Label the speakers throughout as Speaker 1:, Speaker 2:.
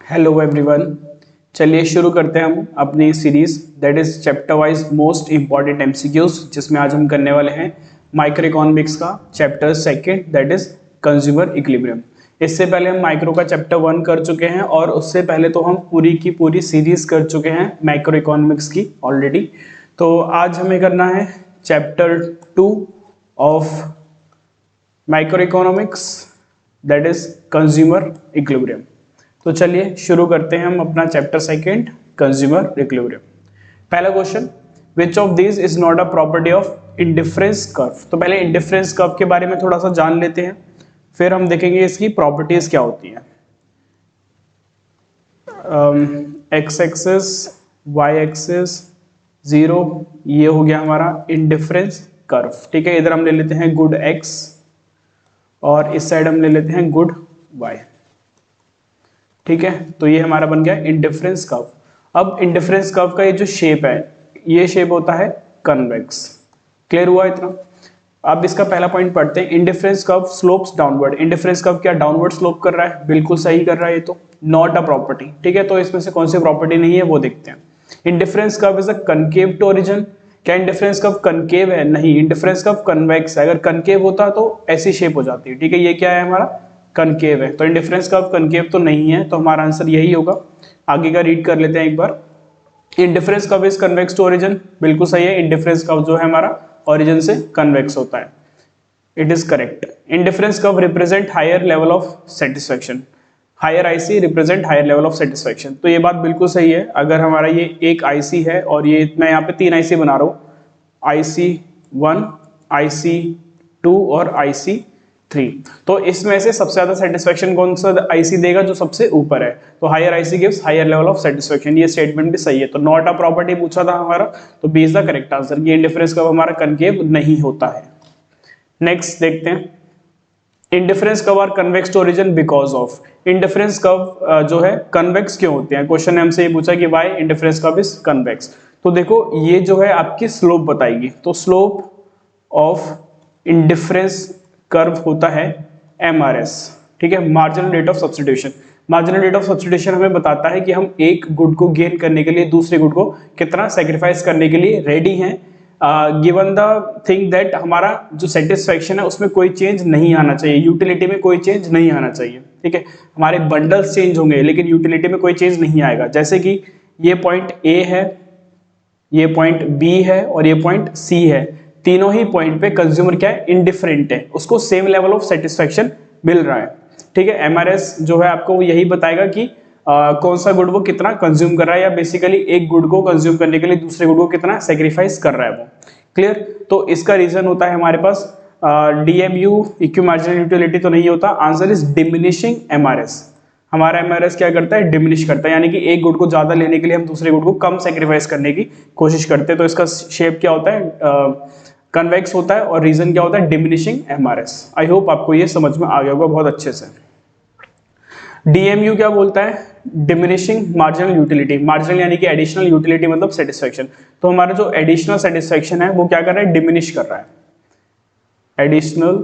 Speaker 1: Hello everyone. चलिए शुरू करते हैं हम अपनी series that is chapter wise most important MCQs, जिसमें आज हम करने वाले हैं माइक्रो इकोनॉमिक्स का chapter second that is consumer equilibrium. इससे पहले हम माइक्रो का चैप्टर 1 कर चुके हैं और उससे पहले तो हम पूरी की पूरी सीरीज कर चुके हैं माइक्रो इकोनॉमिक्स की ऑलरेडी। तो आज हमें करना है chapter 2 of micro economics that is consumer equilibrium. तो चलिए शुरू करते हैं हम अपना चैप्टर सेकंड कंज्यूमर इक्विलिब्रियम। पहला question, which of this is not a property of indifference curve. तो पहले इंडिफरेंस कर्व के बारे में थोड़ा सा जान लेते हैं, फिर हम देखेंगे इसकी प्रॉपर्टीज क्या होती हैं। एक्स एक्सिस, वाई एक्सिस, 0, ये हो गया हमारा इंडिफरेंस कर्व। ठीक है, इधर हम ले लेते हैं गुड एक्स और इस साइड हम ले लेते हैं गुड वाई। ठीक है, तो ये हमारा बन गया इंडिफरेंस कर्व। अब इंडिफरेंस कर्व का ये जो शेप है, ये शेप होता है कन्वेक्स। क्लियर हुआ इतना? अब इसका पहला पॉइंट पढ़ते हैं। Indifference curve slopes downward. Indifference curve क्या डाउनवर्ड स्लोप कर रहा है? बिल्कुल सही कर रहा है ये तो। Not a property. ठीक है, तो इसमें से कौन सी प्रॉपर्टी नहीं है वो देखते हैं। Indifference curve is a concave to origin. क्या इंडिफरेंस कर्व कनकेव है? नहीं, इंडिफरेंस कर्व कन्वेक्स है। अगर कनकेव होता तो ऐसी शेप हो जाती है। ठीक है, ये क्या है हमारा? कनकेव है। तो इंडिफरेंस कर्व कनकेव तो नहीं है, तो हमारा आंसर यही होगा। आगे का रीड कर लेते हैं एक बार। Indifference curve is convex to origin. बिल्कुल सही है, इंडिफरेंस कर्व जो है हमारा ओरिजिन से कन्वेक्स होता है। It is correct. Indifference curve represent higher level of satisfaction. Higher IC represent higher level of satisfaction. तो ये बात बिल्कुल सही है। अगर हमारा ये एक आईसी है और ये मैं यहाँ पे 3 आईसी बना रहा हूँ, IC1, IC2 और IC3, तो इसमें से सबसे ज्यादा सेटिस्फेक्शन कौन सा आईसी देगा? जो सबसे ऊपर है। तो higher IC gives higher level of satisfaction. ये स्टेटमेंट भी सही है। तो नॉट अ प्रॉपर्टी पूछा था हमारा, तो B is the correct answer. ये इंडिफरेंस कर्व हमारा कनकेव नहीं होता है। नेक्स्ट देखते हैं, indifference curve are convex to origin because of. Indifference curve जो है कन्वेक्स क्यों होते हैं? क्वेश्चन ने हमसे ये पूछा कि why indifference curve is convex. तो देखो, ये जो है आपकी स्लोप बताएगी। तो स्लोप ऑफ इंडिफरेंस कर्व होता है MRS। ठीक है, marginal rate of substitution. Marginal rate of substitution हमें बताता है कि हम एक गुड को गेन करने के लिए दूसरे गुड को कितना सेक्रीफाइस करने के लिए रेडी हैं, गिवन द थिंग दैट हमारा जो सेटिस्फेक्शन है उसमें कोई चेंज नहीं आना चाहिए, यूटिलिटी में कोई चेंज नहीं आना चाहिए। ठीक है, हमारे बंडल्स चेंज होंगे लेकिन यूटिलिटी में कोई चेंज नहीं आएगा। जैसे कि ये पॉइंट A है, ये पॉइंट B है और ये पॉइंट C है। तीनों ही पॉइंट पे कंज्यूमर क्या है? इंडिफरेंट है, उसको सेम लेवल ऑफ सेटिस्फेक्शन मिल रहा है। ठीक है, MRS जो है आपको यही बताएगा कि कौन सा गुड वो कितना कंज्यूम कर रहा है, या बेसिकली एक गुड को कंज्यूम करने के लिए दूसरे गुड को कितना सेक्रीफाइस कर रहा है वो। क्लियर? तो इसका रीजन होता है हमारे पास DMU, इक्विव मार्जिनल यूटिलिटी तो नहीं होता। Answer is diminishing MRS। हमारा MRS क्या करता है? डिमिनिश करता है, यानी कि एक गुड को ज्यादा लेने के लिए हम दूसरे गुड को कम सेक्रीफाइस करने की कोशिश करते हैं। तो इसका शेप क्या होता है? कन्वेक्स होता है। और रीजन क्या होता है? Diminishing MRS। आई होप आपको ये समझ में आ गया होगा बहुत अच्छे से। DMU क्या बोलता है? Diminishing marginal utility. मार्जिनल यानी कि एडिशनल, यूटिलिटी मतलब सेटिस्फेक्शन। तो हमारा जो एडिशनल सेटिस्फेक्शन है वो क्या कर रहा है? डिमिनिश कर रहा है। एडिशनल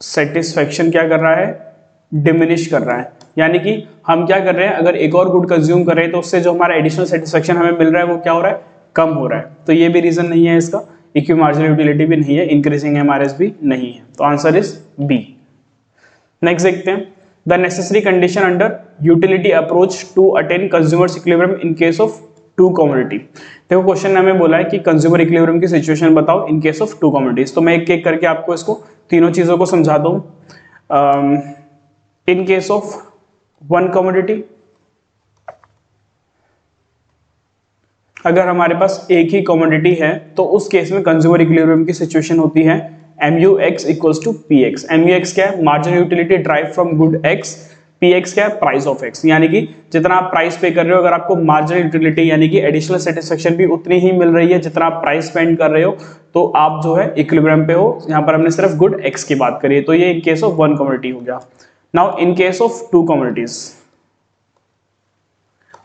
Speaker 1: सेटिस्फेक्शन क्या कर रहा है? डिमिनिश कर रहा है। यानी कि हम क्या कर रहे हैं, अगर एक और गुड कंज्यूम कर रहे हैं तो उससे जो हमारा एडिशनल सेटिस्फेक्शन हमें मिल रहा है वो क्या हो रहा है? कम हो रहा है। तो ये भी रीजन नहीं है इसका। इक्विव मार्जिनल यूटिलिटी भी नहीं है, इंक्रीजिंग MRS भी नहीं है। तो आंसर इज बी। नेक्स्ट देखते हैं, the necessary condition under utility approach to attain consumer's equilibrium in case of two commodity. देखो, क्वेश्चन ने हमें बोला है कि कंज्यूमर इक्विलिब्रियम की सिचुएशन बताओ इन केस ऑफ टू कमोडिटीज। तो मैं एक एक करके आपको इसको तीनों चीजों को समझा दूं। इन केस ऑफ वन कमोडिटी, अगर हमारे पास एक ही कमोडिटी है तो उस केस में कंज्यूमर इक्विलिब्रियम की सिचुएशन होती है MUX equals to PX। MUX क्या है? Marginal utility drive from good X। PX क्या है? Price of X। यानी कि जितना आप प्राइस पे कर रहे हो, अगर आपको मार्जिनल यूटिलिटी यानी कि एडिशनल सेटिस्फेक्शन भी उतनी ही मिल रही है जितना आप प्राइस स्पेंड कर रहे हो, तो आप जो है इक्विलिब्रियम पे हो। यहाँ पर हमने सिर्फ गुड X की बात करी है। तो ये इन केस ऑफ वन कमोडिटी हो गया। Now in case of two commodities,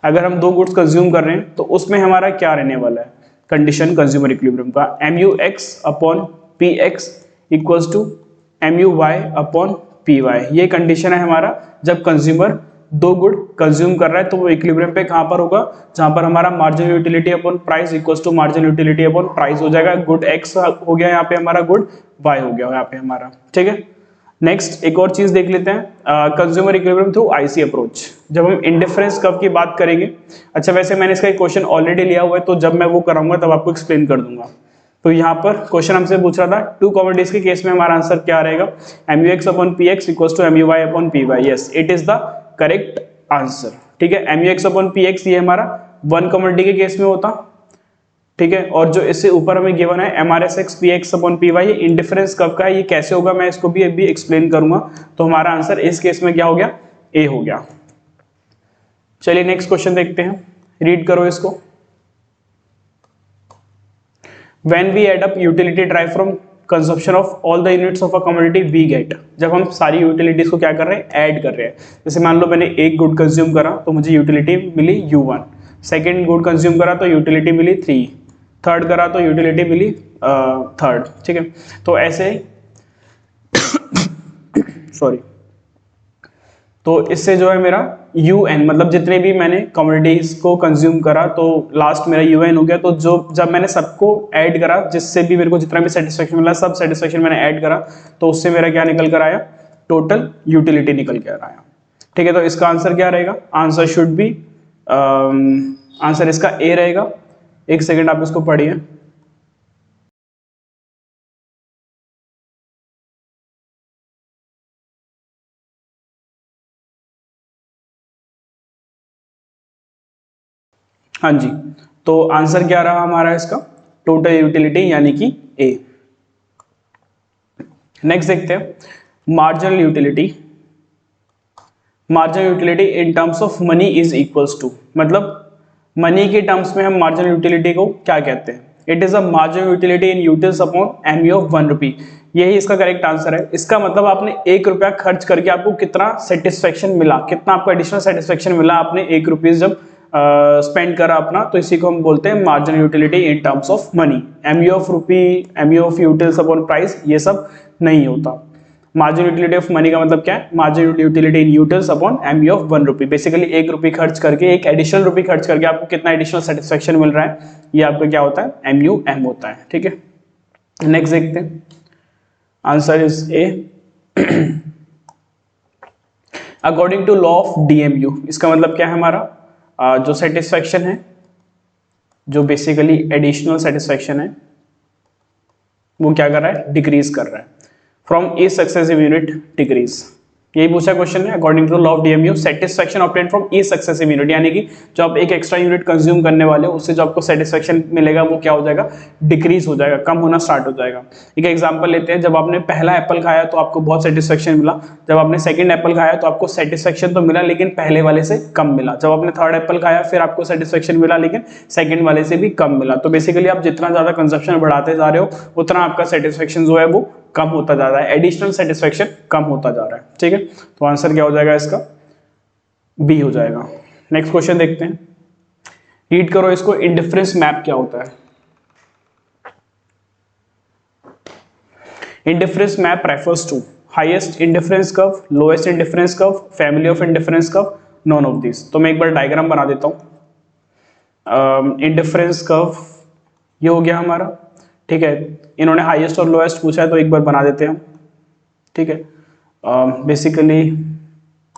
Speaker 1: अगर हम दो गुड्स कंज्यूम कर रहे हैं तो उसमें हमारा क्या रहने वाला है? कंडीशन कंज्यूमर इक्विलिब्रियम का MUX upon PX equals to MUY upon PY। ये कंडीशन है हमारा जब कंज्यूमर दो गुड कंज्यूम कर रहा है, तो वो इक्विलिब्रियम पे कहां पर होगा, जहां पर हमारा marginal utility upon price equals to marginal utility upon price हो जाएगा। गुड एक्स हो गया यहाँ पे हमारा, गुड वाई हो गया यहाँ पे हमारा, ठीक है। नेक्स्ट एक और चीज देख लेते हैं, consumer equilibrium through IC approach, जब हम इंडिफरेंस कर्व की बात करेंगे। अच्छा वैसे मैंने इसका एक क्वेश्चन ऑलरेडी लिया हुआ है, तो जब मैं वो कराऊंगा तब आपको एक्सप्लेन कर दूंगा। तो यहाँ पर क्वेश्चन हमसे पूछ रहा था टू कमोडिटीज के केस में हमारा आंसर क्या रहेगा, MUX upon PX equals to MUY upon PY। Yes, it is the correct answer, ठीक है। MUX अपॉन PX ये हमारा वन कमोडिटी के केस में होता, ठीक है। और जो इससे ऊपर हमें गिवन है MRSX PX अपॉन PY, ये इंडिफरेंस कर्व का है, ये कैसे होगा मैं इसको भी अभी एक्सप्लेन करूंगा। तो हमारा आंसर इस केस में क्या हो गया, ए हो गया। चलिए नेक्स्ट क्वेश्चन देखते हैं, रीड करो इसको। When we add up utility derived from consumption of all the units of a commodity we get, जब हम सारी यूटिलिटीज को क्या कर रहे हैं, ऐड कर रहे हैं। जैसे मान लो मैंने एक गुड कंज्यूम करा तो मुझे यूटिलिटी मिली U1, सेकेंड गुड कंज्यूम करा तो यूटिलिटी मिली 3, थर्ड करा तो यूटिलिटी मिली थर्ड, ठीक है। तो ऐसे सॉरी, तो इससे जो है मेरा UN, मतलब जितने भी मैंने कमोडिटीज को कंज्यूम करा तो लास्ट मेरा UN हो गया। तो जो जब मैंने सबको ऐड करा, जिससे भी मेरे को जितना भी सेटिस्फेक्शन मिला, सब सेटिस्फेक्शन मैंने ऐड करा, तो उससे मेरा क्या निकल कर आया, टोटल यूटिलिटी निकल कर आया, ठीक है। तो इसका आंसर क्या रहेगा, आंसर शुड बी, आंसर इसका ए रहेगा। एक सेकेंड आप इसको पढ़िए। हाँ जी, तो आंसर क्या रहा हमारा इसका, टोटल यूटिलिटी यानी कि ए। नेक्स्ट देखते हैं marginal utility. Marginal utility in terms of money is equals to, मतलब मनी के टर्म्स में हम मार्जिनल यूटिलिटी को क्या कहते हैं, it is a marginal utility in utils upon MU of 1 rupee. यही इसका करेक्ट आंसर है। इसका मतलब आपने 1 रुपया खर्च करके आपको कितना सेटिस्फेक्शन मिला, कितना आपको एडिशनल सेटिस्फेक्शन मिला, आपने 1 रुपीज जब स्पेंड करा अपना, तो इसी को हम बोलते हैं marginal utility in terms of money. MU of rupee, MU of utils upon price, ये सब नहीं होता। मार्जिनल यूटिलिटी ऑफ मनी का मतलब क्या है, marginal utility in utils upon MU of 1 rupee. Basically 1 रुपी खर्च करके, एक एडिशनल रुपी खर्च करके आपको कितना एडिशनल सेटिस्फेक्शन मिल रहा है, ये आपका क्या होता है, MUM होता है, ठीक है। नेक्स्ट देखते हैं, answer is A. According to law of DMU, इसका मतलब क्या है हमारा, जो सेटिस्फेक्शन है, जो बेसिकली एडिशनल सेटिस्फेक्शन है, वो क्या कर रहा है, डिक्रीज कर रहा है। From each successive unit decrease, यही पूछा क्वेश्चन है। According to law of DMU, satisfaction obtained from each successive unit, यानी कि जो आप एक एक्स्ट्रा यूनिट कंज्यूम करने वाले हो, उससे जो आपको सेटिस्फेक्शन मिलेगा वो क्या हो जाएगा, डिक्रीज हो जाएगा, कम होना स्टार्ट हो जाएगा। एक एग्जांपल लेते हैं, जब आपने पहला एप्पल खाया तो आपको बहुत सेटिस्फेक्शन मिला, जब आपने सेकंड एप्पल खाया तो आपको सेटिस्फेक्शन तो मिला लेकिन पहले वाले से कम मिला, जब आपने थर्ड एप्पल खाया फिर आपको सेटिस्फेक्शन मिला लेकिन सेकंड वाले से भी कम मिला। तो बेसिकली आप जितना ज्यादा कंजप्शन बढ़ाते जा रहे हो उतना आपका सेटिस्फेक्शन जो है वो कम होता जा रहा है, एडिशनल सेटिस्फेक्शन कम होता जा रहा है, ठीक है। तो आंसर क्या हो जाएगा इसका, बी हो जाएगा। नेक्स्ट क्वेश्चन देखते हैं, रीड करो इसको। इंडिफरेंस मैप क्या होता है, indifference map refers to highest indifference curve, lowest indifference curve, family of indifference curve, none of this. तो मैं एक बार डायग्राम बना देता हूं। इंडिफरेंस कर्व ये हो गया हमारा, ठीक है। इन्होंने हाईएस्ट और लोएस्ट पूछा है तो एक बार बना देते हैं, ठीक है। बेसिकली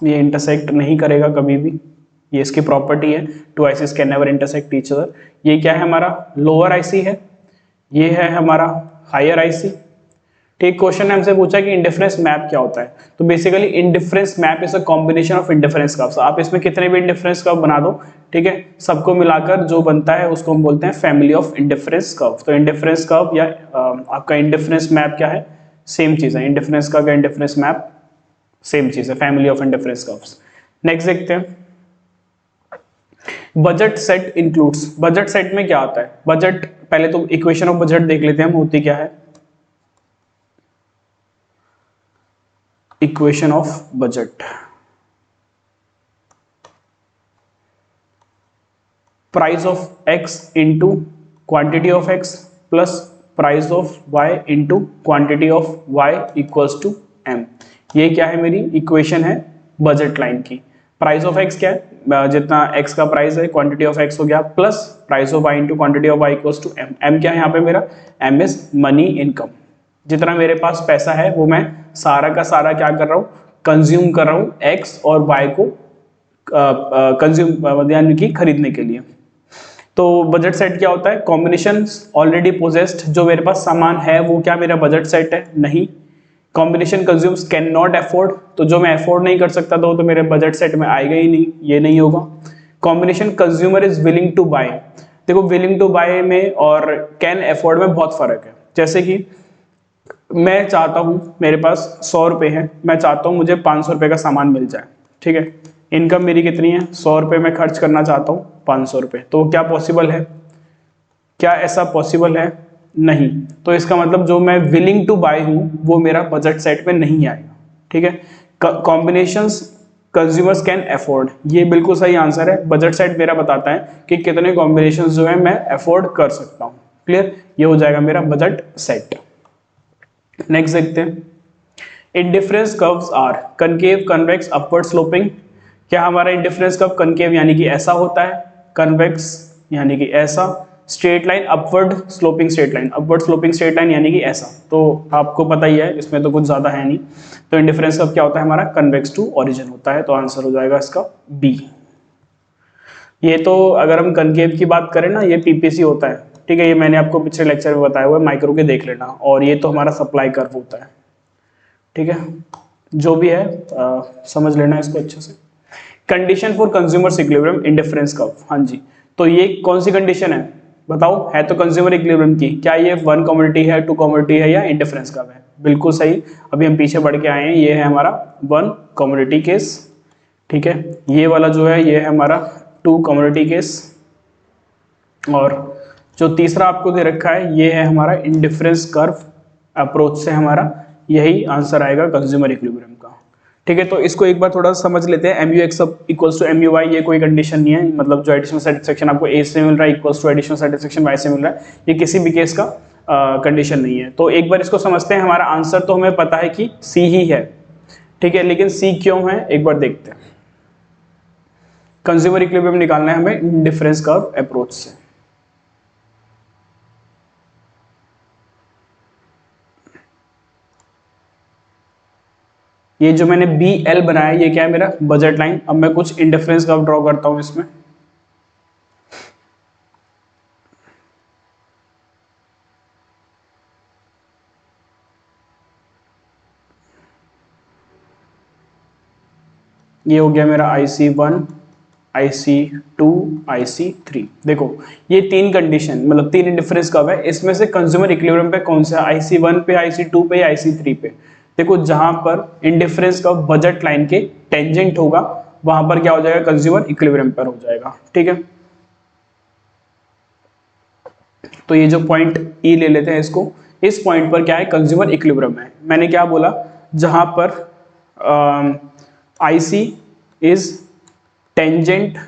Speaker 1: ये इंटरसेक्ट नहीं करेगा कभी भी, ये इसकी प्रॉपर्टी है, two ICs can never intersect each other. ये क्या है हमारा, लोअर आईसी है, ये है हमारा हायर आईसी, ठीक। क्वेश्चन ने हमसे पूछा कि इंडिफरेंस मैप क्या होता है, तो basically indifference map is a combination of indifference curves. आप इसमें कितने भी इंडिफरेंस कर्व बना दो, ठीक है, सबको मिलाकर जो बनता है उसको हम बोलते हैं फैमिली ऑफ इंडिफरेंस कर्व। तो इंडिफरेंस कर्व या आपका इंडिफरेंस मैप क्या है, सेम चीज है, इंडिफरेंस कर्व या इंडिफरेंस मैप सेम चीज है, family of indifference curves. Next देखते हैं, budget set includes. Budget set में क्या आता है, बजट, पहले तो इक्वेशन ऑफ बजट देख लेते हैं हम, होती क्या है। Equation of budget, price of X into quantity of X plus price of Y into quantity of Y equals to M. ये क्या है, मेरी इक्वेशन है बजट लाइन की। प्राइस ऑफ एक्स क्या है, जितना एक्स का प्राइस है क्वांटिटी ऑफ एक्स हो गया, plus price of Y into quantity of Y equals to M. M क्या है यहाँ पे मेरा, एम इज मनी इनकम। जितना मेरे पास पैसा है वो मैं सारा का सारा क्या कर रहा हूँ, कंज्यूम कर रहा हूँ एक्स और वाई को कंज्यूम यानी कि खरीदने के लिए। तो बजट सेट क्या होता है, कॉम्बिनेशन ऑलरेडी पोजेस्ड, जो मेरे पास सामान है वो क्या मेरा बजट सेट है, नहीं। Combination consumes can not afford, तो जो मैं अफोर्ड नहीं कर सकता तो मेरे बजट सेट में आएगा ही नहीं, ये नहीं होगा। Combination consumer is willing to buy, देखो विलिंग टू बाय में और कैन अफोर्ड में बहुत फर्क है। जैसे कि मैं चाहता हूं, मेरे पास 100 रुपए है, मैं चाहता हूं मुझे 500 रुपए का सामान मिल जाए, ठीक है। इनकम मेरी कितनी है, 100 रुपए मैं खर्च करना चाहता हूं 500 रुपए, तो क्या पॉसिबल है, क्या ऐसा पॉसिबल है, नहीं। तो इसका मतलब जो मैं विलिंग टू बाय हूं वो मेरा बजट सेट में नहीं आएगा, ठीक है। कॉम्बिनेशंस कंज्यूमर्स कैन अफोर्ड, ये बिल्कुल सही आंसर है। बजट सेट मेरा बताता है कि कितने कॉम्बिनेशंस जो है मैं अफोर्ड कर सकता हूं, क्लियर, ये हो जाएगा मेरा बजट सेट। नेक्स्ट देखते हैं, indifference curves are concave, convex, upward sloping. क्या हमारा इंडिफरेंस कर्व कनकेव यानी कि ऐसा होता है, कन्वेक्स यानी कि ऐसा, straight line upward sloping straight line, upward sloping straight line यानी कि ऐसा। तो आपको पता ही है, इसमें तो कुछ ज्यादा है नहीं। तो इंडिफरेंस कर्व क्या होता है हमारा, कन्वेक्स टू ओरिजिन होता है, तो आंसर हो जाएगा इसका बी। ये तो अगर हम कनकेव की बात करें ना, ये पीपीसी होता है, ठीक है, ये मैंने आपको पिछले लेक्चर में बताया हुआ है, माइक्रो के देख लेना। और ये तो हमारा सप्लाई कर्व होता है, ठीक है, जो भी है समझ लेना इसको अच्छे से। Condition for consumer equilibrium indifference curve, हाँ जी, तो ये कौन सी कंडीशन है बताओ, है तो कंज्यूमर इक्विलिब्रियम की, क्या ये 1 कमोडिटी है, 2 कमोडिटी है या इंडिफरेंस कर्व है, बिल्कुल सही। अभी हम पीछे बढ़ के आए हैं, ये है हमारा 1 कमोडिटी केस, ठीक है, ये वाला जो है ये है हमारा 2 कमोडिटी केस, और जो तीसरा आपको दे रखा है ये है हमारा इंडिफरेंस कर्व अप्रोच से हमारा यही आंसर आएगा कंज्यूमर इक्विलिब्रियम का, ठीक है। तो इसको एक बार थोड़ा समझ लेते हैं, M U X equals to M U Y, ये कोई कंडीशन नहीं है, मतलब जो एडिशनल सेटिस्फेक्शन आपको ए से मिल रहा है equals to additional satisfaction Y से मिल रहा है, ये किसी भी केस का कंडीशन नहीं है। तो एक बार इसको समझते हैं, हमारा आंसर तो हमें पता है कि सी ही है, ठीक है, लेकिन सी क्यों है एक बार देखते हैं। कंज्यूमर इक्विलिब्रियम निकालना है हमें इंडिफरेंस कर्व अप्रोच से। ये जो मैंने बी एल बनाया ये क्या है मेरा बजट लाइन। अब मैं कुछ इंडिफरेंस कर्व ड्रॉ करता हूं इसमें, ये हो गया मेरा IC1, IC2, IC3। देखो ये 3 कंडीशन मतलब 3 इंडिफरेंस कर्व है, इसमें से कंज्यूमर इक्विलिब्रियम पे कौन सा, IC1 पे, IC2 पे या IC3 पे। देखो जहां पर इंडिफरेंस कर्व बजट लाइन के टेंजेंट होगा वहां पर क्या हो जाएगा, कंज्यूमर इक्विलिब्रियम पर हो जाएगा, ठीक है। तो ये जो पॉइंट ई ले लेते हैं इसको, इस पॉइंट पर क्या है, कंज्यूमर इक्विलिब्रियम है। मैंने क्या बोला, जहां पर IC is tangent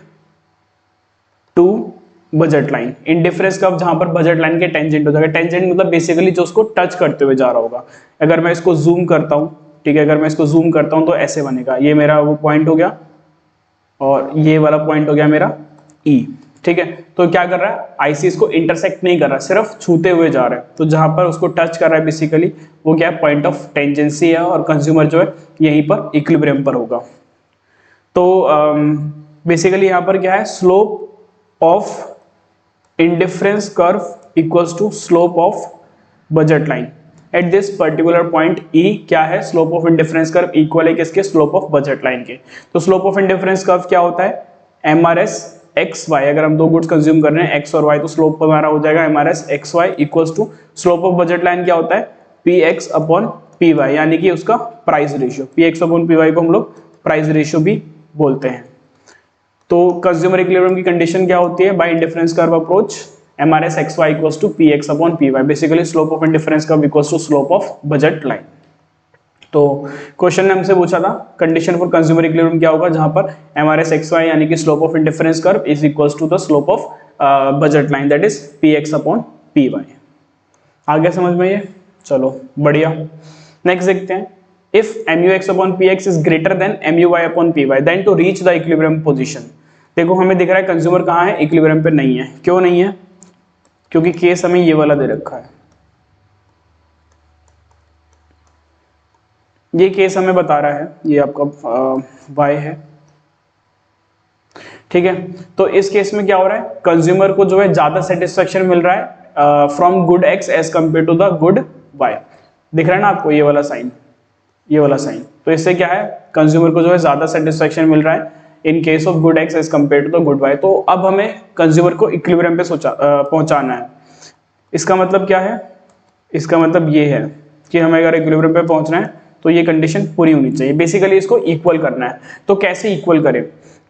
Speaker 1: to budget line, indifference curve जहां पर बजट लाइन के टेंजेंट हो जाएगा। टेंजेंट मतलब बेसिकली जो उसको टच करते हुए जा रहा होगा। अगर मैं इसको जूम करता हूं, ठीक है, अगर मैं इसको जूम करता हूं तो ऐसे बनेगा, ये मेरा वो पॉइंट हो गया और ये वाला पॉइंट हो गया मेरा E, ठीक है। तो क्या कर रहा है, आईसी इसको इंटरसेक्ट नहीं कर रहा, सिर्फ छूते हुए जा रहा है। तो जहां पर उसको टच कर रहा है बेसिकली वो क्या है, पॉइंट ऑफ टेंजेंसी है, और कंज्यूमर जो है यहीं पर इक्विलिब्रियम पर होगा। तो बेसिकली यहां पर क्या है, slope of indifference curve equals to slope of budget line at this particular point E. क्या है, slope of indifference curve equal है किसके, स्लोप ऑफ बजट लाइन के। तो स्लोप ऑफ इंडिफरेंस कर्व क्या होता है, MRS एक्स वाई। अगर हम दो गुड्स कंज्यूम कर रहे हैं एक्स और वाई, तो स्लोप हमारा हो जाएगा MRS X Y equals to slope of budget line क्या होता है, PX अपॉन PY, यानी कि उसका price ratio. PX upon PY को हम लोग प्राइस रेशियो भी बोलते हैं। तो कंज्यूमर इक्विलिब्रियम की कंडीशन क्या होती है, by indifference curve approach MRS X Y equals to PX upon PY, basically slope of indifference curve equals to slope of budget line. तो क्वेश्चन ने हमसे पूछा था कंडीशन फॉर कंज्यूमर इक्विलिब्रियम क्या होगा, जहां पर MRS एक्स वाई यानी कि slope of indifference curve is equals to the slope of budget line that is PX upon PY। आ गया समझ में ये, चलो बढ़िया। नेक्स्ट देखते हैं, if MUX upon PX is greater than MUY upon PY, then to reach the equilibrium position। देखो हमें दिख रहा है कंज्यूमर कहाँ है, इक्विलिब्रियम पे नहीं है। क्यों नहीं है? क्योंकि केस हमें ये वाला दे रखा है, ये केस हमें बता रहा है, ये आपका Y है, ठीक है। तो इस केस में क्या हो रहा है, कंज्यूमर को जो है ज्यादा सेटिस्फेक्शन मिल रहा है from good X as compare to the good Y। दिख रहा है ना आपको ये वाला साइन, ये वाला साइन। तो इससे क्या है, कंज्यूमर को जो है ज्यादा सेटिस्फेक्शन मिल रहा है in case of good X as compare to the good Y। तो अब हमें कंज्यूमर को इक्विलिब्रियम पे पहुंचाना है। इसका मतलब क्या है, इसका मतलब ये है कि हमें अगर इक्विलिब्रियम पे पहुंचना है तो ये कंडीशन पूरी होनी चाहिए। बेसिकली इसको इक्वल करना है। तो कैसे इक्वल करें,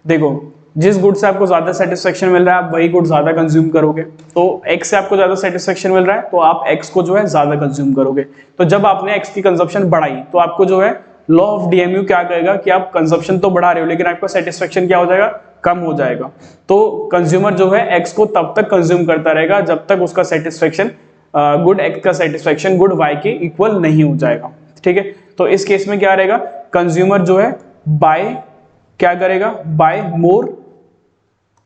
Speaker 1: देखो जिस गुड से आपको ज्यादा सेटिस्फेक्शन मिल रहा है आप वही गुड ज्यादा कंज्यूम करोगे। तो X से आपको ज्यादा सेटिस्फेक्शन मिल रहा है तो आप X को जो है ज्यादा कंज्यूम करोगे। तो जब आपने X की कंजप्शन बढ़ाई तो आपको जो है लॉ ऑफ डीएमयू क्या कहेगा कि आप कंजप्शन तो बढ़ा रहे हो लेकिन आपका सेटिस्फेक्शन क्या हो जाएगा, कम हो जाएगा। तो कंज्यूमर जो है X को तब तक कंज्यूम करता रहेगा जब तक उसका सेटिस्फेक्शन गुड X का सेटिस्फेक्शन गुड Y के इक्वल नहीं हो जाएगा, ठीक है। तो इस केस में क्या रहेगा, कंज्यूमर जो है बाय क्या करेगा, buy more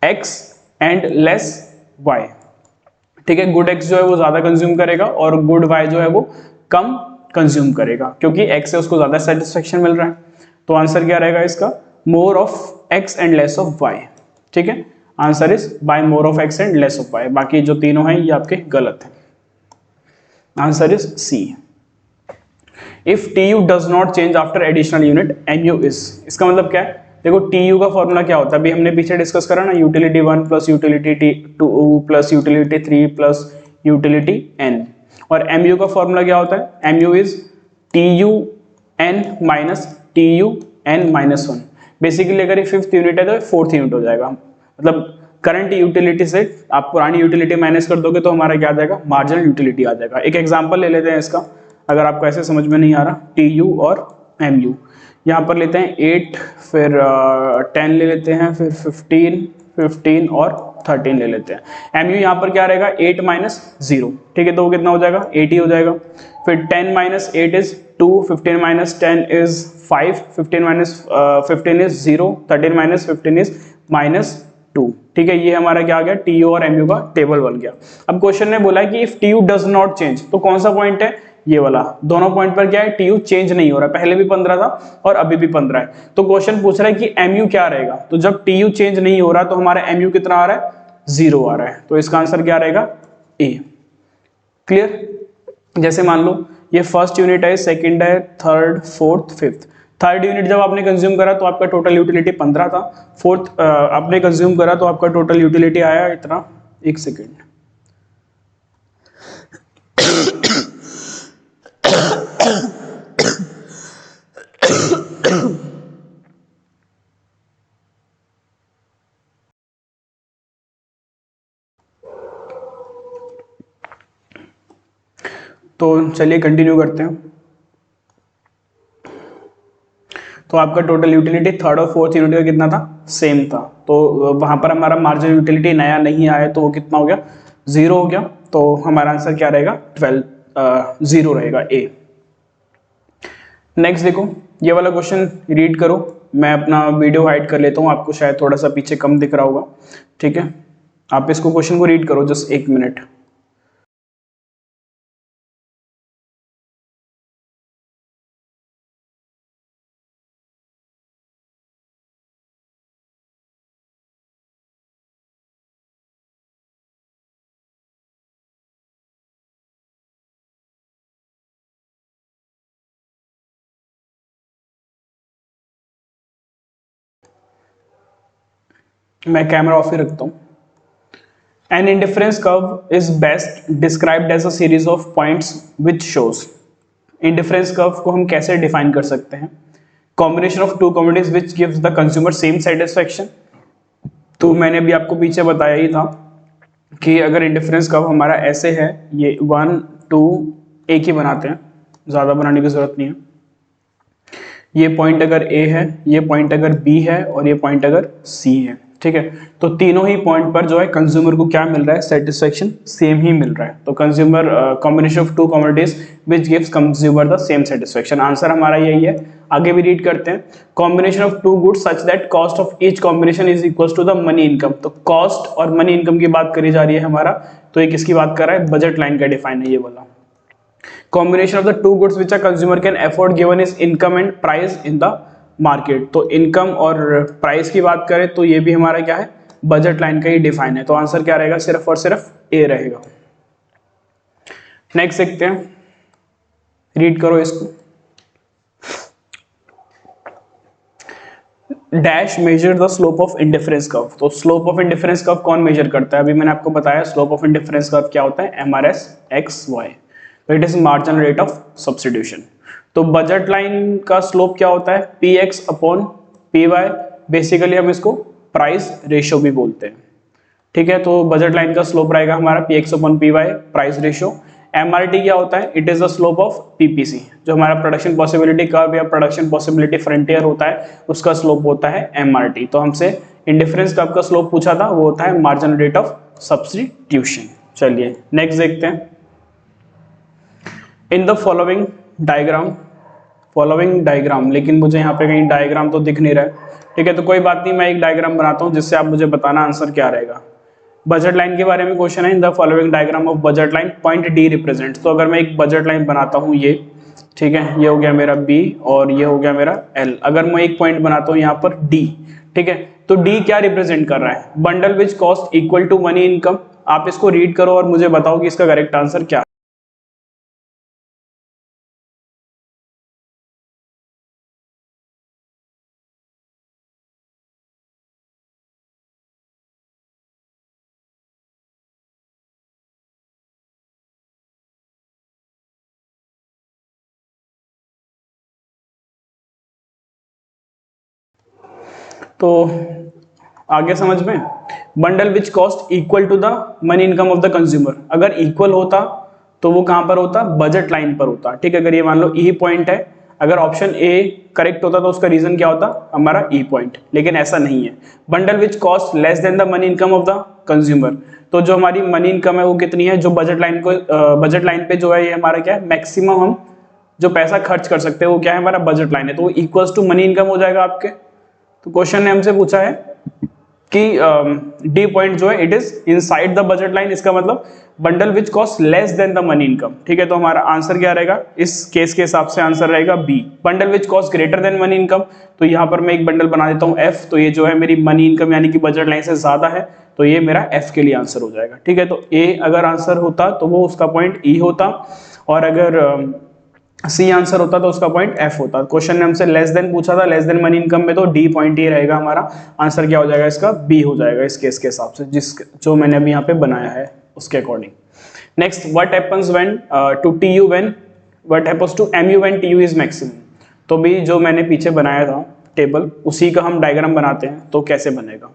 Speaker 1: X and less Y, ठीक है। गुड X जो है वो ज्यादा कंज्यूम करेगा और गुड Y जो है वो कम कंज्यूम करेगा क्योंकि X से उसको ज्यादा सेटिस्फेक्शन मिल रहा है। तो आंसर क्या रहेगा इसका, more of X and less of Y, ठीक है। Answer is by more of X and less of Y। बाकी जो तीनों हैं ये आपके गलत हैं। Answer is C। If TU does not change after additional unit MU is, इसका मतलब क्या है, देखो TU का फॉर्मूला क्या होता है, अभी हमने पीछे डिस्कस करा ना, utility 1 plus utility 2 plus utility 3 plus utility n। और MU का फॉर्मूला क्या होता है, MU is TUN minus TUN minus 1। Basically अगर ये 5th यूनिट है तो 4th यूनिट हो जाएगा। मतलब करंट यूटिलिटी से आप पुरानी यूटिलिटी माइनस कर दोगे तो हमारा क्या आ जाएगा, मार्जिनल यूटिलिटी आ जाएगा। एक एग्जांपल ले लेते हैं इसका, अगर आपको ऐसे समझ में नहीं आ रहा, TU और MU। यहाँ पर लेते हैं 8, फिर 10 ले लेते हैं, फिर 15 और 13 ले लेते हैं। MU यहाँ पर क्या रहेगा, 8 माइनस 0, ठीक है। तो वो कितना हो जाएगा, 80 हो जाएगा। फिर 10 minus 8 is 2, 15 minus 10 is 5, 15 minus 15 is 0, 13 minus 15 is minus 2, ठीक है। ये हमारा क्या आ गया, TU और MU का टेबल बन गया। अब क्वेश्चन ने बोला है कि if TU does not change, तो कौन सा पॉइंट है, ये वाला। दोनों पॉइंट पर क्या है, TU चेंज नहीं हो रहा है, पहले भी 15 था और अभी भी 15 है। तो क्वेश्चन पूछ रहा है कि MU क्या रहेगा। तो जब TU चेंज नहीं हो रहा तो हमारा MU कितना आ रहा है, 0 आ रहा है। तो इसका आंसर क्या रहेगा, A। क्लियर। जैसे मान लो ये फर्स्ट यूनिट है, सेकंड है, third, fourth, fifth. Third unit जब आपने कंज्यूम करा तो आपका टोटल यूटिलिटी 15 था। फोर्थ आपने कंज्यूम करा तो आपका टोटल यूटिलिटी आया इतना, 1 सेकेंड। तो चलिए कंटिन्यू करते हैं। तो आपका टोटल यूटिलिटी थर्ड और फोर्थ यूनिट का कितना था, सेम था। तो वहां पर हमारा मार्जिनल यूटिलिटी नया नहीं आया तो वो कितना हो गया, 0 हो गया। तो हमारा आंसर क्या रहेगा, 0 रहेगा, A। नेक्स्ट देखो, ये वाला क्वेश्चन रीड करो। मैं अपना वीडियो हाइड कर लेता हूँ, आपको शायद थोड़ा सा पीछे कम दिख रहा होगा, ठीक है। आप इसको क्वेश्चन को रीड करो जस्ट 1 मिनट। मैं कैमरा ऑफ ही रखता हूँ। An indifference curve is best described as a series of points which shows। indifference curve को हम कैसे डिफाइन कर सकते हैं, combination of two commodities which gives the consumer same satisfaction। तो मैंने अभी आपको पीछे बताया ही था कि अगर इंडिफरेंस कर्व हमारा ऐसे है, ये 1 2 एक ही बनाते हैं, ज़्यादा बनाने की जरूरत नहीं है। ये पॉइंट अगर A है, ये पॉइंट अगर B है और ये पॉइंट अगर C है, ठीक है। तो तीनों ही पॉइंट पर जो है कंज्यूमर को क्या मिल रहा है, सेटिस्फेक्शन सेम ही मिल रहा है। तो consumer combination of two commodities which gives consumer the same satisfaction, answer हमारा यही है। आगे भी रीड करते हैं, combination of two goods such that cost of each combination is equal to the money income. तो कॉस्ट और मनी इनकम की बात करी जा रही है हमारा, तो ये किसकी बात कर रहा है, बजट लाइन का डिफाइन है ये वाला। Combination of the two goods which a consumer can afford given is income and price in the market. तो इनकम और प्राइस की बात करें तो ये भी हमारा क्या है, बजट लाइन का ही डिफाइन है। तो आंसर क्या रहेगा, सिर्फ और सिर्फ ए रहेगा। नेक्स्ट देखते हैं, रीड करो इसको। Dash measure the slope of indifference curve. तो स्लोप ऑफ इंडिफरेंस कर्व कौन मेजर करता है, अभी मैंने आपको बताया स्लोप ऑफ इंडिफरेंस कर्व क्या होता है, MRS XY। तो it is marginal rate of substitution. तो बजट लाइन का स्लोप क्या होता है, PX अपॉन PY। बेसिकली हम इसको प्राइस रेशियो भी बोलते हैं, ठीक है। तो बजट लाइन का स्लोप रहेगा हमारा PX upon PY price ratio. MRT क्या होता है, it is the slope of PPC, जो हमारा प्रोडक्शन पॉसिबिलिटी कर्व या प्रोडक्शन पॉसिबिलिटी फ्रंटियर होता है, उसका स्लोप होता है MRT। तो हमसे इंडिफरेंस कर्व का स्लोप पूछा था, वो होता है मार्जिनल रेट ऑफ सब्स्टिट्यूशन। चलिए नेक्स्ट देखते हैं। इन द फॉलोइंग डायग्राम, लेकिन मुझे यहाँ पे कहीं डायग्राम तो दिख नहीं रहा है, ठीक है। तो कोई बात नहीं, मैं एक डायग्राम बनाता हूँ जिससे आप मुझे बताना आंसर क्या रहेगा। बजट लाइन के बारे में क्वेश्चन है, in the following diagram of budget line point D represent. तो अगर मैं एक बजट लाइन बनाता हूँ ये, ठीक है, ये हो गया मेरा B और ये हो गया मेरा L। अगर मैं एक पॉइंट बनाता हूँ यहाँ पर D, ठीक है, तो D क्या रिप्रेजेंट कर रहा है, bundle which cost equal to money income. आप इसको रीड करो और मुझे बताओ कि इसका करेक्ट आंसर क्या है। तो आगे समझ में, bundle which cost equal to the money income of the consumer. अगर इक्वल होता तो वो कहां पर होता, बजट लाइन पर होता, ठीक है। अगर ये मान लो ई पॉइंट है, अगर ऑप्शन ए करेक्ट होता तो उसका रीजन क्या होता, हमारा ई पॉइंट, लेकिन ऐसा नहीं है। Bundle which cost less then the money income of the consumer. तो जो हमारी मनी इनकम है वो कितनी है, जो बजट लाइन को बजट लाइन पे जो है ये हमारा क्या है, मैक्सिमम हम जो पैसा खर्च कर सकते हैं वो क्या है, हमारा बजट लाइन है। तो वो इक्वल्स टू मनी इनकम हो जाएगा आपके। तो क्वेश्चन ने हमसे पूछा है कि डी पॉइंट जो है it is inside the budget line, इसका मतलब bundle which cost less then the money income, ठीक है। तो हमारा आंसर क्या रहेगा, इस केस के हिसाब से आंसर रहेगा B, bundle which cost greater than money income. तो यहाँ पर मैं एक बंडल बना देता हूँ F, तो ये जो है मेरी मनी इनकम यानी कि बजट लाइन से ज्यादा है, तो ये मेरा F के लिए आंसर हो जाएगा, ठीक है। तो A अगर आंसर होता तो वो उसका पॉइंट E होता, और अगर सी आंसर होता तो उसका पॉइंट F होता। क्वेश्चन ने हमसे लेस देन पूछा था, लेस देन मनी इनकम में, तो डी पॉइंट ही रहेगा हमारा आंसर। क्या हो जाएगा इसका, बी हो जाएगा इस केस के हिसाब से, जो मैंने अभी यहाँ पे बनाया है उसके according. Next, what happens when to TU when what happens to MU when TU is maximum. तो भी जो मैंने पीछे बनाया था टेबल, उसी का हम डायग्राम बनाते हैं, तो कैसे बनेगा।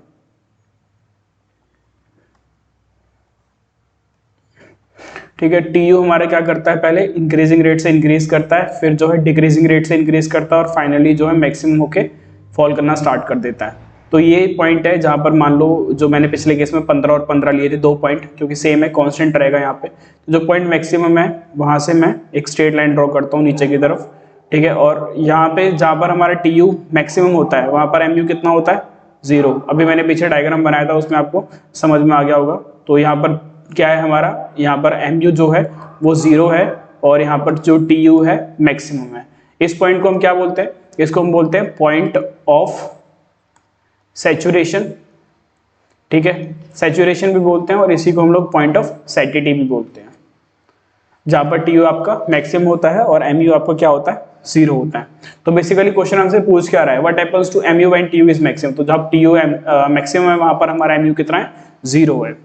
Speaker 1: ठीक है, TU हमारा क्या करता है, पहले इंक्रीजिंग रेट से इंक्रीज करता है, फिर जो है डिक्रीजिंग रेट से इंक्रीज करता है, और फाइनली जो है मैक्सिमम होके फॉल करना स्टार्ट कर देता है। तो ये पॉइंट है जहां पर मान लो जो मैंने पिछले केस में 15 और 15 लिए थे, 2 पॉइंट, क्योंकि सेम है, कांस्टेंट रहेगा यहाँ पे। तो जो पॉइंट मैक्सिमम है वहां से मैं एक स्ट्रेट लाइन ड्रॉ करता हूँ नीचे की तरफ, ठीक है। और यहाँ पे जहां पर हमारा TU मैक्सिमम होता है वहां पर MU कितना होता है, 0। अभी मैंने पीछे डायग्राम बनाया था, उसमें आपको समझ में आ गया होगा। तो यहाँ पर क्या है हमारा, यहाँ पर MU जो है वो 0 है, और यहाँ पर जो TU है मैक्सिमम है। इस पॉइंट को हम क्या बोलते हैं, इसको हम बोलते हैं पॉइंट ऑफ सैचुरेशन, ठीक है, सैचुरेशन भी बोलते हैं, और इसी को हम लोग पॉइंट ऑफ सैटिटी भी बोलते हैं, जहां पर TU आपका मैक्सिमम होता है और MU आपका क्या होता है, 0 होता है। तो बेसिकली क्वेश्चन हमसे पूछ क्या रहा है, what happens to MU when TU is maximum. तो जब TU मैक्सिमम है वहां पर हमारा MU कितना है, 0 है।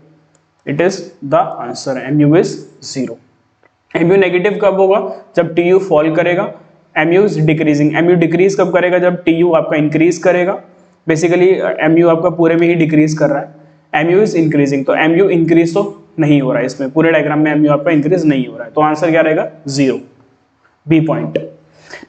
Speaker 1: It is the answer, MU is 0। MU negative कब होगा, जब TU फॉल करेगा, MU is decreasing. MU decrease कब करेगा, जब TU आपका इंक्रीज करेगा। बेसिकली MU आपका पूरे में ही डिक्रीज कर रहा है, MU इज इंक्रीजिंग। तो MU इंक्रीज तो नहीं हो रहा है, इसमें पूरे डायग्राम में MU आपका इंक्रीज नहीं हो रहा है, तो आंसर क्या रहेगा, 0, B point.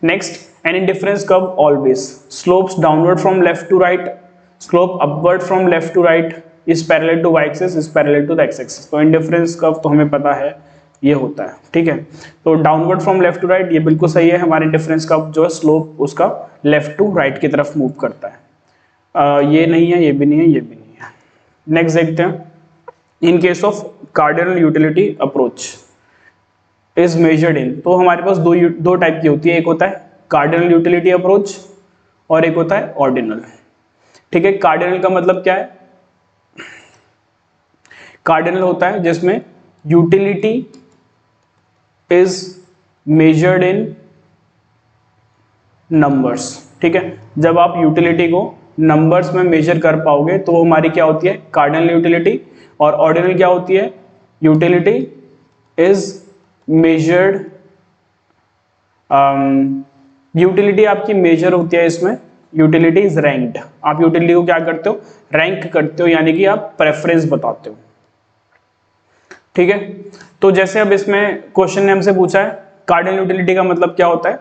Speaker 1: Next, an indifference curve always slopes downward from left to right. Slope upward from left to right is parallel to Y axis is parallel to the X axis. तो indifference curve तो हमें पता है ये होता है, ठीक है। तो downward from left to right ये बिल्कुल सही है, हमारे इंडिफरेंस कर्व जो है स्लोप उसका लेफ्ट टू राइट की तरफ मूव करता है। ये नहीं है, ये भी नहीं है, ये भी नहीं है। नेक्स्ट देखते हैं, इन case of cardinal utility approach is measured in. तो हमारे पास दो टाइप की होती है, एक होता है कार्डिनल यूटिलिटी अप्रोच और एक होता है ऑर्डिनल, ठीक है। कार्डिनल का मतलब क्या है? कार्डिनल होता है जिसमें utility is measured in numbers, ठीक है। जब आप यूटिलिटी को नंबर्स में मेजर कर पाओगे तो वो हमारी क्या होती है? Cardinal utility. और ऑर्डिनल क्या होती है? यूटिलिटी इज मेजर्ड, यूटिलिटी आपकी मेजर होती है इसमें, यूटिलिटी इज रैंक्ड। आप यूटिलिटी को क्या करते हो? रैंक करते हो, यानी कि आप प्रेफरेंस बताते हो, ठीक है। तो जैसे अब इसमें क्वेश्चन ने हमसे पूछा है कार्डिनल यूटिलिटी का मतलब क्या होता है?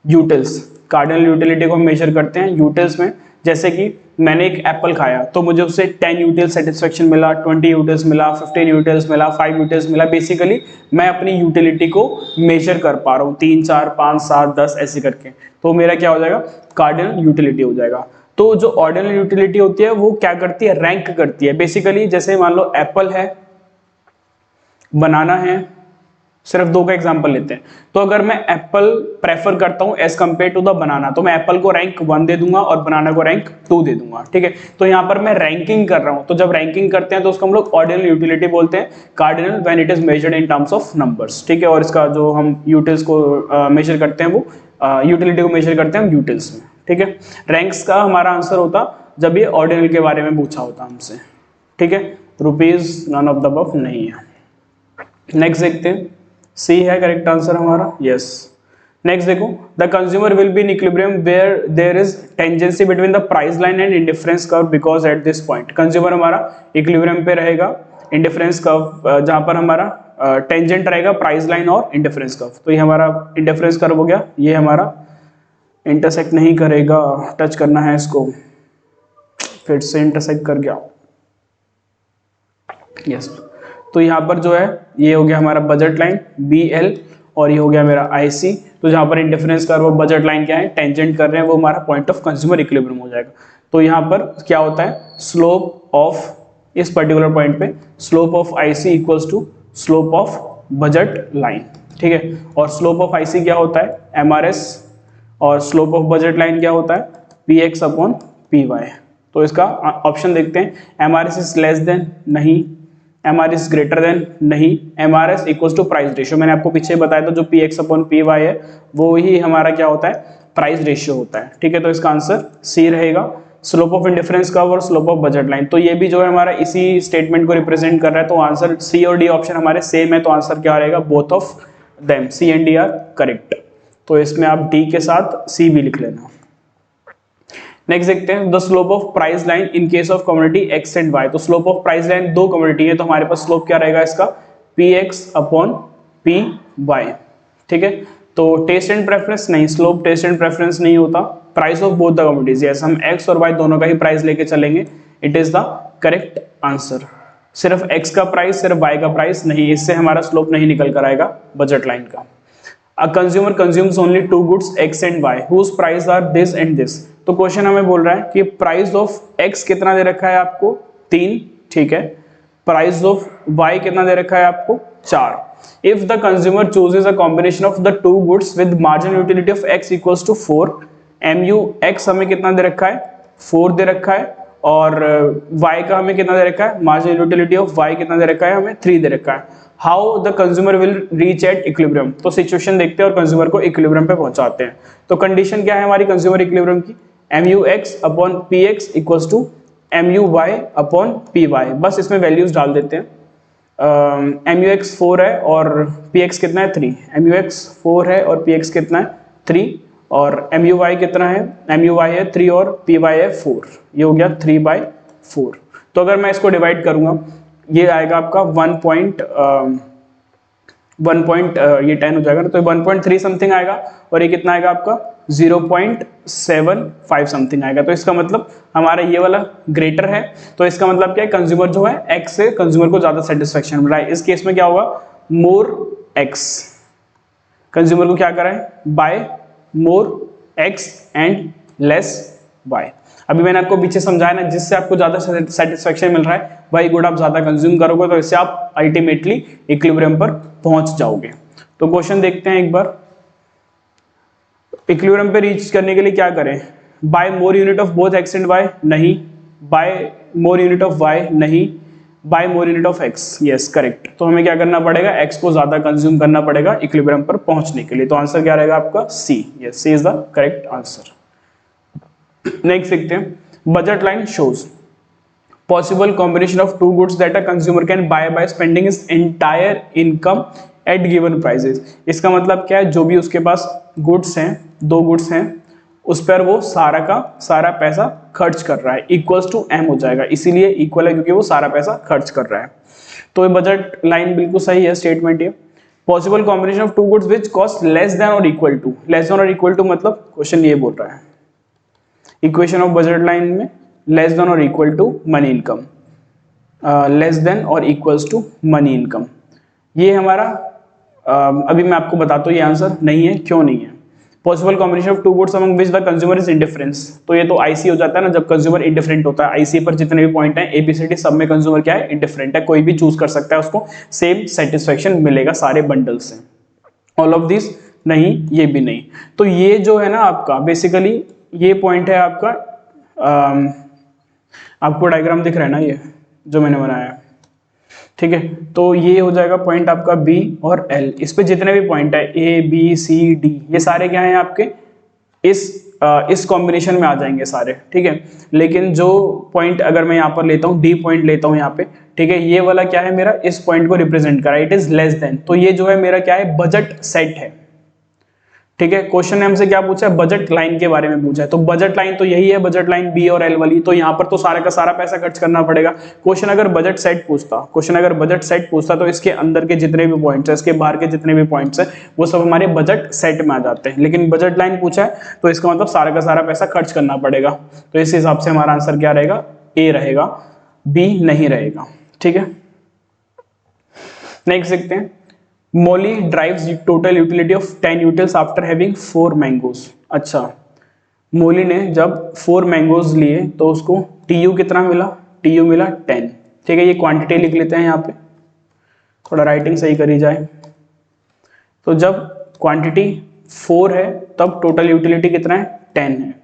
Speaker 1: यूटिल्स। कार्डिनल यूटिलिटी को हम मेजर करते हैं यूटिल्स में। जैसे कि मैंने एक एप्पल खाया तो मुझे उससे 10 यूटिल्स सेटिस्फेक्शन मिला, 20 यूटिल्स मिला, 15 यूटिल्स मिला, 5 यूटिल्स मिला। बेसिकली मैं अपनी यूटिलिटी को मेजर कर पा रहा हूँ 3, 4, 5, 7, 10 ऐसे करके, तो मेरा क्या हो जाएगा? कार्डिनल यूटिलिटी हो जाएगा। तो जो ऑर्डिनल यूटिलिटी होती है वो क्या करती है? रैंक करती है। बेसिकली जैसे मान लो एप्पल है, बनाना है, सिर्फ दो का एग्जांपल लेते हैं। तो अगर मैं एप्पल प्रेफर करता हूं as compare to the banana, तो मैं एप्पल को रैंक 1 दे दूंगा और बनाना को रैंक 2 दे दूंगा, ठीक है। तो यहां पर मैं रैंकिंग कर रहा हूं। तो जब रैंकिंग करते हैं तो उसको हम लोग ऑर्डिनल यूटिलिटी बोलते हैं, cardinal when it is measured in terms of numbers, ठीक है। और इसका जो हम यूटिल्स को मेजर करते हैं वो यूटिलिटी को मेजर करते हैं हम यूटिल्स में, ठीक है। रैंक्स का हमारा आंसर होता जब ये ऑर्डिनल के बारे में पूछा होता हमसे, ठीक है। Rupees none of the above नहीं है। नेक्स्ट देखते हैं, सी है करेक्ट आंसर हमारा, यस। नेक्स्ट देखो, the consumer will be in equilibrium where there is tangency between the price line and indifference curve because at this point. Consumer हमारा equilibrium पे रहेगा, इंडिफरेंस कर्व जहां पर हमारा टेंजेंट रहेगा प्राइस लाइन और इंडिफरेंस कर्व। तो ये हमारा इंडिफरेंस कर्व हो गया, ये हमारा इंटरसेक्ट नहीं करेगा, टच करना है इसको, फिर से इंटरसेक्ट कर गया, यस। तो यहाँ पर जो है ये हो गया हमारा बजट लाइन BL और ये हो गया मेरा IC। तो जहाँ पर इंडिफरेंस कर्व और बजट लाइन क्या है? टेंजेंट कर रहे हैं, वो हमारा पॉइंट ऑफ कंज्यूमर इक्विलिब्रियम हो जाएगा। तो यहाँ पर क्या होता है? स्लोप ऑफ, इस पर्टिकुलर पॉइंट पे slope of IC equals to slope of budget line, ठीक है। और स्लोप ऑफ IC क्या होता है? MRS। और स्लोप ऑफ बजट लाइन क्या होता है? PX upon PY। तो इसका ऑप्शन देखते हैं, MRS इज लेस देन, नहीं। MRS ग्रेटर देन, नहीं। MRS equals to price ratio, मैंने आपको पीछे बताया था जो PX अपॉन PY है वो ही हमारा क्या होता है? प्राइस रेशियो होता है, ठीक है। तो इसका आंसर C रहेगा, स्लोप ऑफ इंडिफरेंस कर्व और स्लोप ऑफ बजट लाइन। तो ये भी जो है हमारा इसी स्टेटमेंट को रिप्रेजेंट कर रहा है। तो आंसर C और D ऑप्शन हमारे सेम है, तो आंसर क्या रहेगा? Both of them, C and D are correct. तो इसमें आप D के साथ C भी लिख लेना। नेक्स्ट देखते हैं, the slope of price line in case of commodity X and Y। तो स्लोप ऑफ प्राइस लाइन दो कमोडिटी है, तो हमारे पास स्लोप क्या रहेगा इसका? PX अपॉन PY, ठीक है। तो टेस्ट एंड प्रेफरेंस नहीं, स्लोप टेस्ट एंड प्रेफरेंस नहीं होता। Price of both the commodities, yes, हम X और Y दोनों का ही प्राइस लेके चलेंगे, it is the correct answer. सिर्फ X का प्राइस, सिर्फ Y का प्राइस नहीं, इससे हमारा स्लोप नहीं निकल कर आएगा बजट लाइन का। A consumer consumes only two goods X and Y whose price are this and this। तो क्वेश्चन हमें बोल रहा है कि प्राइस ऑफ X कितना दे रखा है आपको? 3, ठीक है। प्राइस ऑफ Y कितना दे रखा है आपको? 4। If the consumer chooses a combination of the two goods with marginal utility of X equals to 4, MU X हमें कितना दे रखा है? 4 दे रखा है। और Y का हमें कितना दे रखा है? मार्जिनल यूटिलिटी ऑफ Y कितना दे रखा है? हमें 3 दे रखा है। How the consumer will reach at equilibrium. तो सिचुएशन देखते हैं और कंज्यूमर को इक्विलिब्रियम पे पहुंचाते हैं। तो कंडीशन क्या है हमारी कंज्यूमर इक्विलिब्रियम की? MUX upon PX equals to MUY upon PY। बस इसमें वैल्यूज डाल देते हैं। MUX 4 है और PX कितना है? 3। MUX 4 है और PX कितना है? 3। और MUY कितना है? MUY है 3 और PY है 4। ये हो गया 3/4। तो अगर मैं इसको डिवाइड करूंगा ये आएगा आपका 1 ये 10 हो जाएगा ना, तो 1.3 समथिंग आएगा। और ये कितना आएगा आपका? 0.75 समथिंग आएगा। तो इसका मतलब हमारा ये वाला ग्रेटर है, तो इसका मतलब क्या है, कंज्यूमर जो है एक्स से कंज्यूमर को ज्यादा सेटिस्फेक्शन मिल रहा है। इस केस में क्या होगा, मोर एक्स, कंज्यूमर को क्या करा है, buy more X and less Y. अभी मैंने आपको पीछे समझाया ना, जिससे आपको ज्यादा सेटिस्फेक्शन मिल रहा है वही गुड आप ज्यादा कंज्यूम करोगे, तो इससे आप अल्टीमेटली इक्विलिब्रियम पर पहुंच जाओगे। तो क्वेश्चन देखते हैं एक बार, इक्विलिब्रियम पे रीच करने के लिए क्या करें, buy more unit of both X and Y, नहीं, buy more unit of Y, नहीं, buy more unit of X, yes correct. तो हमें क्या करना पड़ेगा, एक्स को ज्यादा कंज्यूम करना पड़ेगा इक्विलिब्रियम पर पहुंचने के लिए। तो आंसर क्या रहेगा आपका, C, yes C is the correct answer. Next देखते हैं, budget line shows possible combination of two goods that a consumer can buy by spending his entire income at given prices। इसका मतलब क्या है, जो भी उसके पास गुड्स हैं, दो गुड्स हैं, उस पर वो सारा का सारा पैसा खर्च कर रहा है, इक्वल्स टू एम हो जाएगा, इसीलिए इक्वल है क्योंकि वो सारा पैसा खर्च कर रहा है। तो ये बजट लाइन बिल्कुल सही है स्टेटमेंट ये। Possible combination of two goods which cost less than और इक्वल टू, लेस देन और इक्वल टू मतलब क्वेश्चन ये बोल रहा है, इक्वेशन ऑफ बजट लाइन में लेस देन और equal to money income, less than और इक्वल्स टू मनी इनकम, ये हमारा अभी मैं आपको बताता हूँ ये आंसर नहीं है, क्यों नहीं है। Possible combination of two goods among which the consumer is indifference, तो ये तो आईसी हो जाता है ना, जब कंज्यूमर इंडिफरेंट होता है, आईसी पर जितने भी पॉइंट हैं एबीसीडी सब में कंज्यूमर क्या है, इंडिफरेंट है, कोई भी चूज कर सकता है, उसको सेम सेटिस्फेक्शन मिलेगा सारे बंडल से। ऑल ऑफ दिस नहीं, ये भी नहीं। तो ये जो है ना आपका बेसिकली ये पॉइंट है आपका, आपको डायग्राम दिख रहा है ना ये जो मैंने बनाया, ठीक है। तो ये हो जाएगा पॉइंट आपका बी और एल, इस पे जितने भी पॉइंट है ए बी सी डी, ये सारे क्या हैं आपके इस कॉम्बिनेशन में आ जाएंगे सारे, ठीक है। लेकिन जो पॉइंट अगर मैं यहाँ पर लेता हूँ, डी पॉइंट लेता हूँ यहाँ पे, ठीक है, ये वाला क्या है मेरा, इस पॉइंट को रिप्रेजेंट करा, इट इज लेस देन, तो ये जो है मेरा क्या है, बजट सेट है, ठीक है। क्वेश्चन ने हमसे क्या पूछा है, बजट लाइन के बारे में पूछा है, तो बजट लाइन तो यही है, बजट लाइन बी और एल वाली, तो यहाँ पर तो सारा का सारा पैसा खर्च करना पड़ेगा। क्वेश्चन अगर बजट सेट पूछता तो इसके अंदर के जितने भी पॉइंट्स है, इसके बाहर के जितने भी पॉइंट्स है, वो सब हमारे बजट सेट में आ जाते हैं। लेकिन बजट लाइन पूछा है तो इसका मतलब सारा का सारा पैसा खर्च करना पड़ेगा, तो इस हिसाब से हमारा आंसर क्या रहेगा, ए रहेगा, बी नहीं रहेगा, ठीक है। नेक्स्ट देखते हैं, Molly drives total utility of 10 utils after having 4 mangoes। अच्छा, मोली ने जब 4 मैंगोज लिए तो उसको TU कितना मिला, TU मिला 10, ठीक है। ये क्वांटिटी लिख लेते हैं यहाँ पे, थोड़ा राइटिंग सही करी जाए। तो जब क्वांटिटी 4 है तब टोटल यूटिलिटी कितना है, 10 है,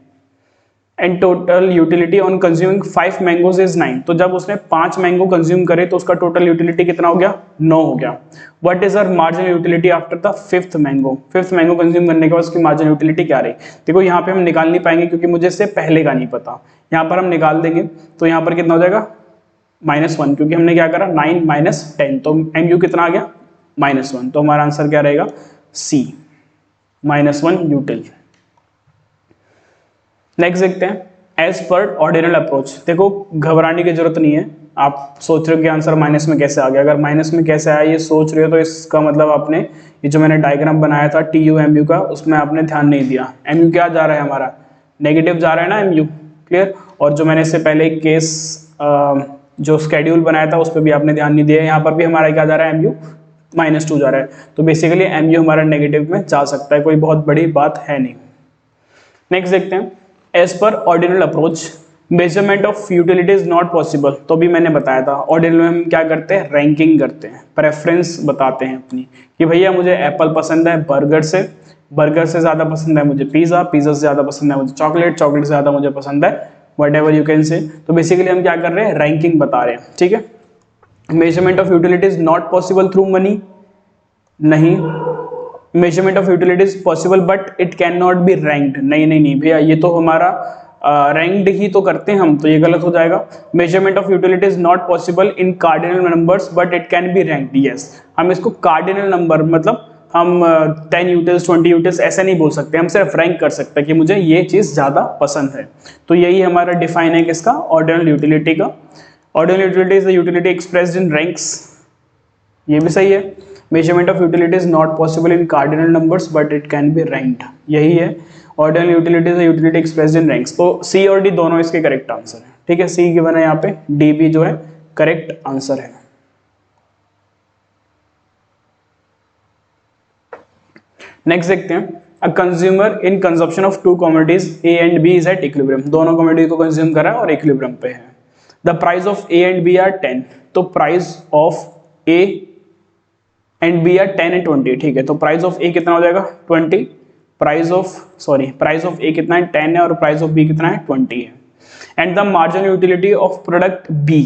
Speaker 1: and total utility on consuming 5 mangoes is 9। तो जब उसने 5 मैंगो कंज्यूम करे तो उसका टोटल यूटिलिटी कितना हो गया, 9 हो गया। What is our marginal utility after the 5th mango, 5th mango consume करने के बाद उसकी मार्जिनल यूटिलिटी क्या रही। देखो यहाँ पे हम निकाल नहीं पाएंगे क्योंकि मुझे इससे पहले का नहीं पता, यहाँ पर हम निकाल देंगे तो यहाँ पर कितना हो जाएगा, -1, क्योंकि हमने क्या करा 9 - 10, तो MU कितना आ गया, -1, तो हमारा आंसर क्या रहेगा, सी, -1 यूटिल। नेक्स्ट देखते हैं, एज पर ऑर्डिनल अप्रोच। देखो घबराने की जरूरत नहीं है, आप सोच रहे हो कि आंसर माइनस में कैसे आ गया, अगर माइनस में कैसे आया ये सोच रहे हो तो इसका मतलब आपने ये जो मैंने डायग्राम बनाया था TU MU का, उसमें आपने ध्यान नहीं दिया। MU क्या जा रहा है हमारा, नेगेटिव जा रहा है ना MU, क्लियर। और जो मैंने इससे पहले एक केस जो स्केड्यूल बनाया था उस पर भी आपने ध्यान नहीं दिया, यहाँ पर भी हमारा क्या जा रहा है, MU -2 जा रहा है, तो बेसिकली MU हमारा नेगेटिव में जा सकता है, कोई बहुत बड़ी बात है नहीं। नेक्स्ट देखते हैं, as per ordinal approach measurement of utility is not possible. तो भी मैंने बताया था ऑर्डिनल में हम क्या करते हैं, रैंकिंग करते हैं, प्रेफरेंस बताते हैं अपनी कि भैया मुझे एप्पल पसंद है बर्गर से ज़्यादा पसंद है मुझे पिज़्ज़ा से ज़्यादा पसंद है मुझे चॉकलेट से ज़्यादा मुझे पसंद है व्हाटएवर यू कैन से। तो बेसिकली हम क्या कर रहे हैं, रैंकिंग बता रहे हैं, ठीक है। Measurement of utility is not possible through money, नहीं। Measurement of utility is possible but it can not be ranked, नहीं भैया ये तो हमारा रैंक्ड ही तो करते हैं हम, तो ये गलत हो जाएगा। Measurement of utility is not possible in cardinal numbers but it can be ranked, yes. हम इसको कार्डिनल नंबर मतलब हम 10 यूटिल्स 20 यूटिल्स ऐसे नहीं बोल सकते, हम सिर्फ रैंक कर सकते हैं कि मुझे ये चीज़ ज़्यादा पसंद है। तो यही हमारा डिफाइन है किसका, ऑर्डिनल यूटिलिटी का। Ordinal utility is the utility expressed in ranks, ये भी सही है। Measurement of utility is not possible in cardinal numbers but it can be ranked, यही है। Ordinal utility is utility expressed in ranks. तो सी और D दोनों इसके करेक्ट आंसर है। ठीक है, सी गिवन है यहाँ पे, डी भी जो है करेक्ट आंसर है। नेक्स्ट देखते हैं, a consumer in consumption of two commodities A and B is at equilibrium. दोनों कमोडिटी को कंज्यूम कर रहा है और इक्विलिब्रियम पे है। The price of A and B are 10। तो price of A and B are 10 and 20। ठीक है, तो प्राइस ऑफ ए कितना हो जाएगा 20, प्राइस ऑफ ए कितना है 10 है और प्राइस ऑफ बी कितना है 20 है। And the marginal utility of product B,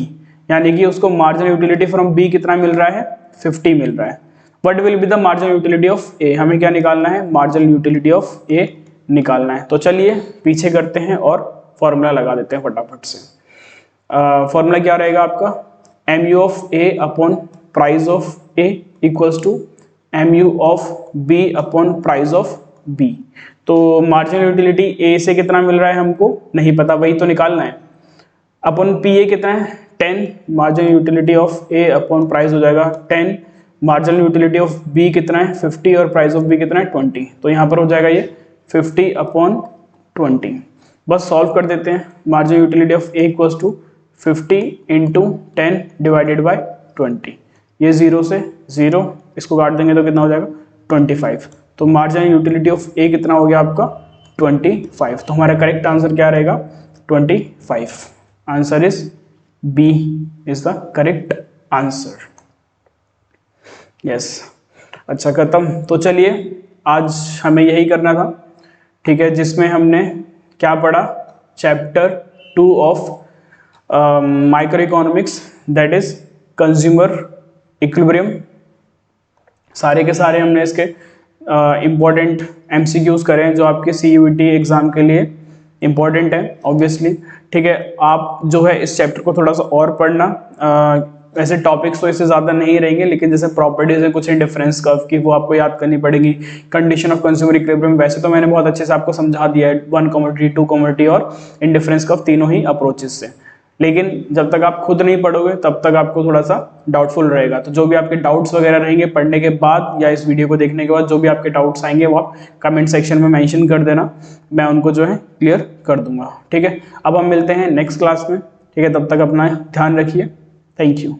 Speaker 1: यानी कि उसको मार्जिनल यूटिलिटी फ्रॉम बी कितना मिल रहा है 50 मिल रहा है। What will be the marginal utility of a, हमें क्या निकालना है, मार्जिनल यूटिलिटी ऑफ ए निकालना है। तो चलिए पीछे करते हैं और फॉर्मूला लगा देते हैं फटाफट से। फॉर्मूला क्या रहेगा आपका, M U of A upon price of A equals to M U of B upon price of B. तो मार्जिनल यूटिलिटी ए से कितना मिल रहा है हमको नहीं पता, वही तो निकालना है। अपॉन पी ए कितना है 10, marginal utility of A upon price हो जाएगा 10, मार्जिनल यूटिलिटी ऑफ बी कितना है 50 और प्राइस ऑफ बी कितना है 20। तो यहाँ पर हो जाएगा ये 50 अपॉन 20। बस सॉल्व कर देते हैं। Marginal utility of A equals to 50 into 10 divided by 20। ये 0 से 0, इसको काट देंगे तो कितना हो जाएगा 25। तो मार्जिनल यूटिलिटी ऑफ ए कितना हो गया आपका 25। तो हमारा करेक्ट आंसर क्या रहेगा 25। Answer is B is the correct answer. Yes, अच्छा खत्म। तो चलिए आज हमें यही करना था। ठीक है, जिसमें हमने क्या पढ़ा, chapter 2 of micro economics, that is consumer equilibrium. सारे के सारे हमने इसके इम्पोर्टेंट एमसीक्यूज करे हैं जो आपके सीयूईटी एग्जाम के लिए इम्पोर्टेंट है ऑब्वियसली। ठीक है, आप जो है इस चैप्टर को थोड़ा सा और पढ़ना। वैसे टॉपिक्स तो इससे ज़्यादा नहीं रहेंगे, लेकिन जैसे प्रॉपर्टीज है कुछ इंडिफरेंस कर्व की, वो आपको याद करनी पड़ेगी। कंडीशन ऑफ कंज्यूमर इक्विलिब्रियम वैसे तो मैंने बहुत अच्छे से आपको समझा दिया है, 1 कमोडिटी 2 कमोडिटी और इंडिफरेंस कर्व, तीनों ही अप्रोचेस से। लेकिन जब तक आप खुद नहीं पढ़ोगे तब तक आपको थोड़ा सा डाउटफुल रहेगा। तो जो भी आपके डाउट्स वगैरह रहेंगे पढ़ने के बाद या इस वीडियो को देखने के बाद, जो भी आपके डाउट्स आएंगे वो आप कमेंट सेक्शन में मेंशन कर देना, मैं उनको जो है क्लियर कर दूंगा। ठीक है, अब हम मिलते हैं नेक्स्ट क्लास में। ठीक है, तब तक अपना ध्यान रखिए। Thank you.